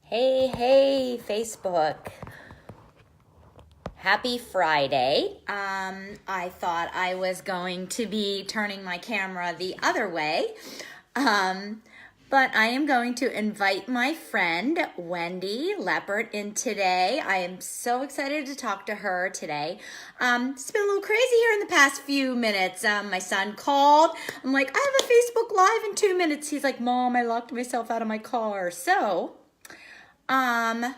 Hey, hey, Facebook. Happy Friday. I thought I was going to be turning my camera the other way, but I am going to invite my friend Wendy Leppert in today. I am so excited to talk to her today. It's been a little crazy here in the past few minutes. My son called. I'm like, I have a Facebook Live in 2 minutes. He's like, Mom, I locked myself out of my car. So, I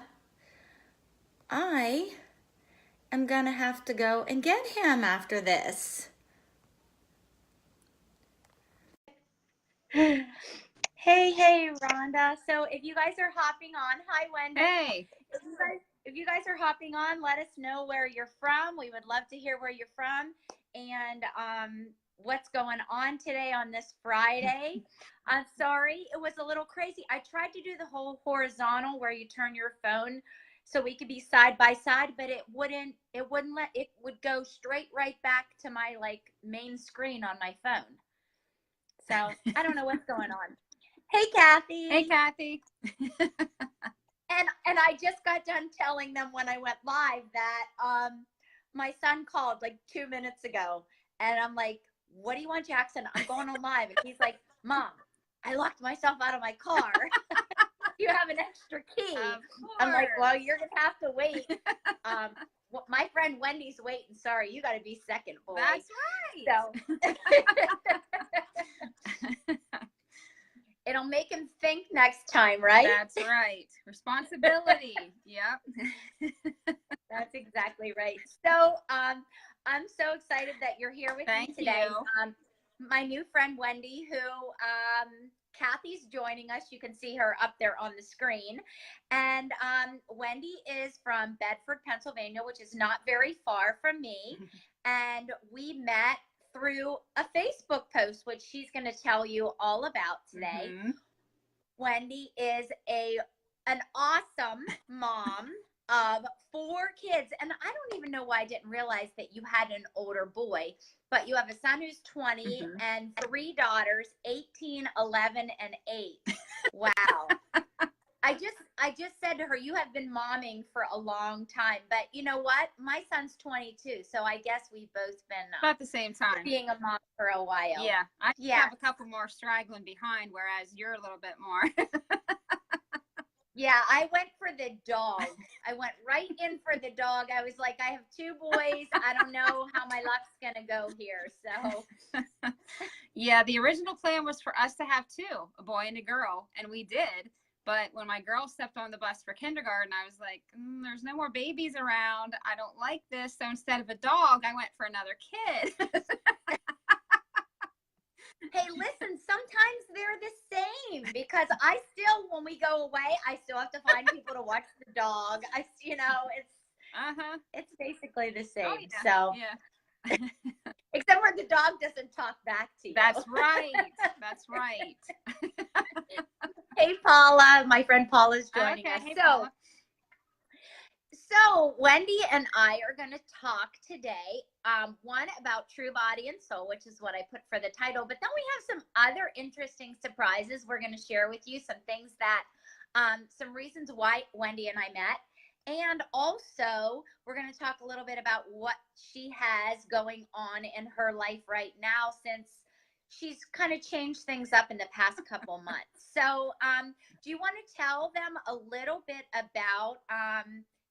am gonna have to go and get him after this. Hey, Rhonda. So if you guys are hopping on, hi, Wendy. Hey. If you guys are hopping on, let us know where you're from. We would love to hear where you're from and what's going on today on this Friday. I'm sorry, it was a little crazy. I tried to do the whole horizontal where you turn your phone so we could be side by side, but it wouldn't let it would go straight right back to my main screen on my phone. So I don't know what's going on. Hey, Kathy. Hey, Kathy. And I just got done telling them when I went live that my son called like 2 minutes ago, and I'm like, "What do you want, Jackson? I'm going on live." And he's like, "Mom, I locked myself out of my car. You have an extra key." I'm like, "Well, you're gonna have to wait." My friend Wendy's waiting. Sorry, you got to be second, boy. That's right. So it'll make him think next time, right? That's right. Responsibility. Yep. That's exactly right. So I'm so excited that you're here with me today. You. My new friend Wendy, who Kathy's joining us. You can see her up there on the screen. And Wendy is from Bedford, Pennsylvania, which is not very far from me. And we met through a Facebook post, which she's going to tell you all about today. Mm-hmm. Wendy is an awesome mom of 4 kids. And I don't even know why I didn't realize that you had an older boy, but you have a son who's 20 mm-hmm. and 3 daughters, 18, 11, and 8. Wow. I just said to her, you have been momming for a long time, but you know what? My son's 22, so I guess we've both been about the same time being a mom for a while. Yeah, I have a couple more straggling behind, whereas you're a little bit more. Yeah, I went for the dog. I went right in for the dog. I was like, I have 2 boys. I don't know how my luck's going to go here. So, yeah, the original plan was for us to have 2, a boy and a girl, and we did. But when my girl stepped on the bus for kindergarten, I was like, there's no more babies around. I don't like this. So instead of a dog, I went for another kid. Hey, listen, sometimes they're the same because I still, when we go away, I still have to find people to watch the dog. It's basically the same. Oh, yeah. So, yeah. Except where the dog doesn't talk back to you. That's right. That's right. Hey, Paula. My friend Paula's joining us. Hey, Paula. So Wendy and I are going to talk today, one about True Body and Soul, which is what I put for the title, but then we have some other interesting surprises we're going to share with you, some things that, some reasons why Wendy and I met, and also we're going to talk a little bit about what she has going on in her life right now since she's kind of changed things up in the past couple months. So do you want to tell them a little bit about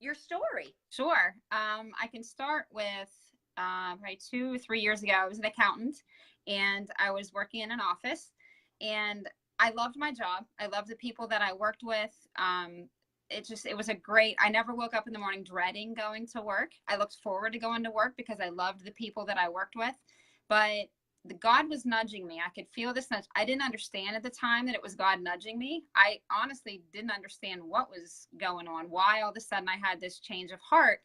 your story? Sure. I can start with probably 2 or 3 years ago. I was an accountant and I was working in an office and I loved my job. I loved the people that I worked with. It was I never woke up in the morning dreading going to work. I looked forward to going to work because I loved the people that I worked with. But God was nudging me. I could feel this nudge. I didn't understand at the time that it was God nudging me. I honestly didn't understand what was going on, why all of a sudden I had this change of heart.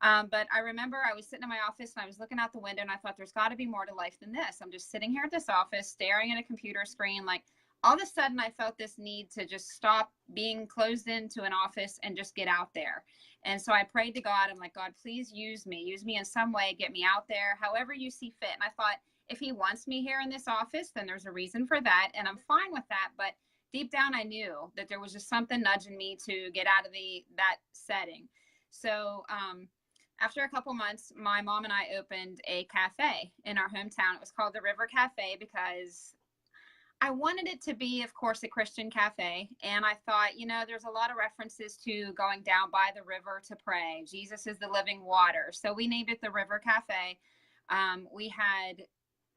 But I remember I was sitting in my office and I was looking out the window and I thought there's got to be more to life than this. I'm just sitting here at this office staring at a computer screen. Like all of a sudden I felt this need to just stop being closed into an office and just get out there. And so I prayed to God. I'm like, God, please use me in some way, get me out there, however you see fit. And I thought, if he wants me here in this office, then there's a reason for that. And I'm fine with that. But deep down, I knew that there was just something nudging me to get out of that setting. So after a couple months, my mom and I opened a cafe in our hometown. It was called the River Cafe because I wanted it to be, of course, a Christian cafe. And I thought, there's a lot of references to going down by the river to pray. Jesus is the living water. So we named it the River Cafe. We had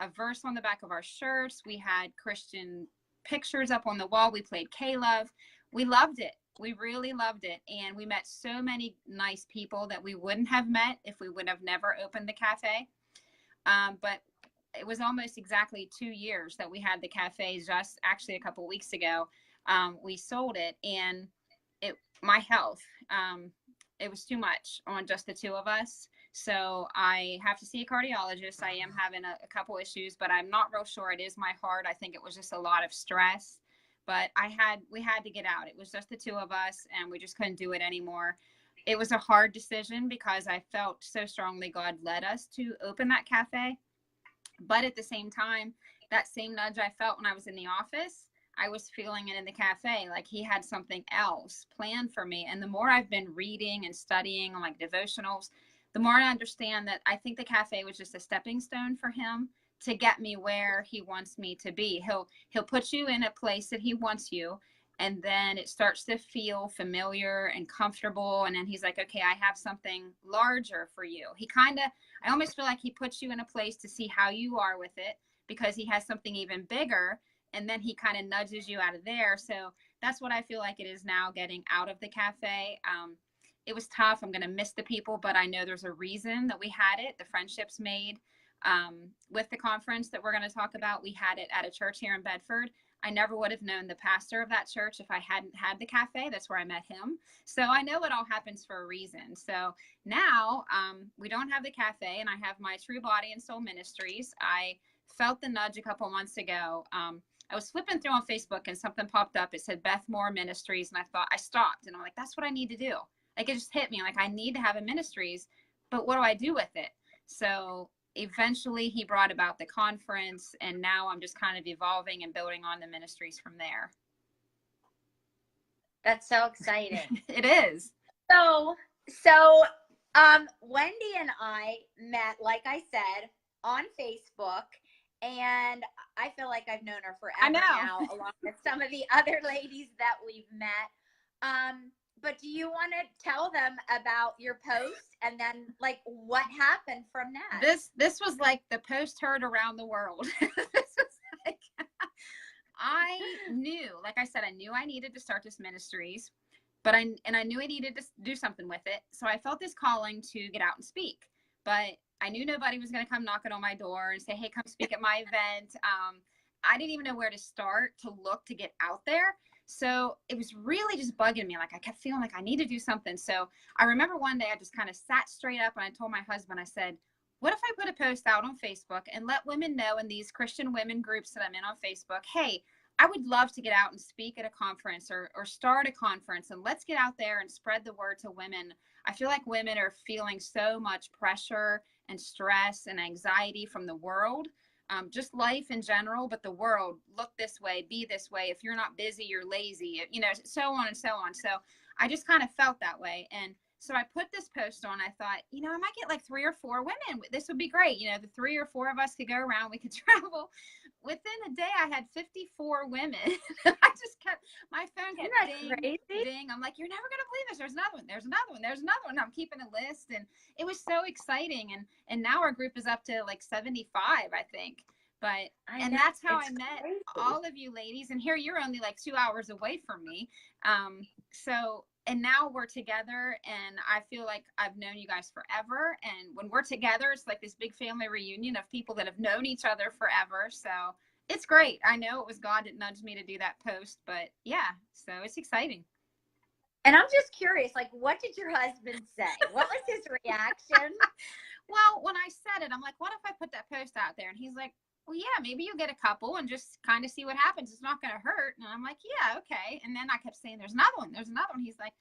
a verse on the back of our shirts. We had Christian pictures up on the wall. We played K-Love. We loved it. We really loved it. And we met so many nice people that we wouldn't have met if we would have never opened the cafe. But it was almost exactly 2 years that we had the cafe. Just actually a couple of weeks ago, we sold it, and my health, it was too much on just the two of us. So I have to see a cardiologist. I am having a couple issues, but I'm not real sure it is my heart. I think it was just a lot of stress, but we had to get out. It was just the two of us, and we just couldn't do it anymore. It was a hard decision because I felt so strongly God led us to open that cafe. But at the same time, that same nudge I felt when I was in the office, I was feeling it in the cafe. Like he had something else planned for me. And the more I've been reading and studying on like devotionals, the more I understand that I think the cafe was just a stepping stone for him to get me where he wants me to be. He'll put you in a place that he wants you, and then it starts to feel familiar and comfortable. And then he's like, okay, I have something larger for you. I almost feel like he puts you in a place to see how you are with it because he has something even bigger. And then he kind of nudges you out of there. So that's what I feel like it is now, getting out of the cafe. It was tough. I'm going to miss the people, but I know there's a reason that we had it. The friendships made with the conference that we're going to talk about. We had it at a church here in Bedford. I never would have known the pastor of that church if I hadn't had the cafe. That's where I met him. So I know it all happens for a reason. So now we don't have the cafe, and I have my True Body and Soul Ministries. I felt the nudge a couple months ago. I was flipping through on Facebook and something popped up. It said Beth Moore Ministries. And I stopped and I'm like, that's what I need to do. Like it just hit me. Like I need to have a ministries, but what do I do with it? So eventually he brought about the conference, and now I'm just kind of evolving and building on the ministries from there. That's so exciting. It is. So Wendy and I met, like I said, on Facebook, and I feel like I've known her forever now, along with some of the other ladies that we've met. But do you want to tell them about your post and then like what happened from that? This was like the post heard around the world. This was like, I knew, like I said, I knew I needed to start this ministries, but I knew I needed to do something with it. So I felt this calling to get out and speak, but I knew nobody was going to come knocking on my door and say, hey, come speak at my event. I didn't even know where to start to look to get out there. So it was really just bugging me. Like I kept feeling like I need to do something. So I remember one day I just kind of sat straight up and I told my husband, I said, what if I put a post out on Facebook and let women know in these Christian women groups that I'm in on Facebook, hey, I would love to get out and speak at a conference or start a conference, and let's get out there and spread the word to women. I feel like women are feeling so much pressure and stress and anxiety from the world. Just life in general, but the world, look this way, be this way. If you're not busy, you're lazy, so on and so on. So I just kind of felt that way. And so I put this post on. I thought, I might get like 3 or 4 women. This would be great. The 3 or 4 of us could go around. We could travel. Within a day, I had 54 women. I just kept, my phone kept ding. I'm like, you're never going to believe this. There's another one. There's another one. There's another one. I'm keeping a list. And it was so exciting. And now our group is up to like 75, I think. And that's how I met all of you ladies. And here you're only like 2 hours away from me. And now we're together, and I feel like I've known you guys forever. And when we're together, it's like this big family reunion of people that have known each other forever. So it's great. I know it was God that nudged me to do that post, but yeah, so it's exciting. And I'm just curious, like, what did your husband say? What was his reaction? Well, when I said it, I'm like, what if I put that post out there? And he's like, well, yeah, maybe you'll get a couple and just kind of see what happens. It's not going to hurt. And I'm like, yeah, okay. And then I kept saying, there's another one. There's another one. He's like,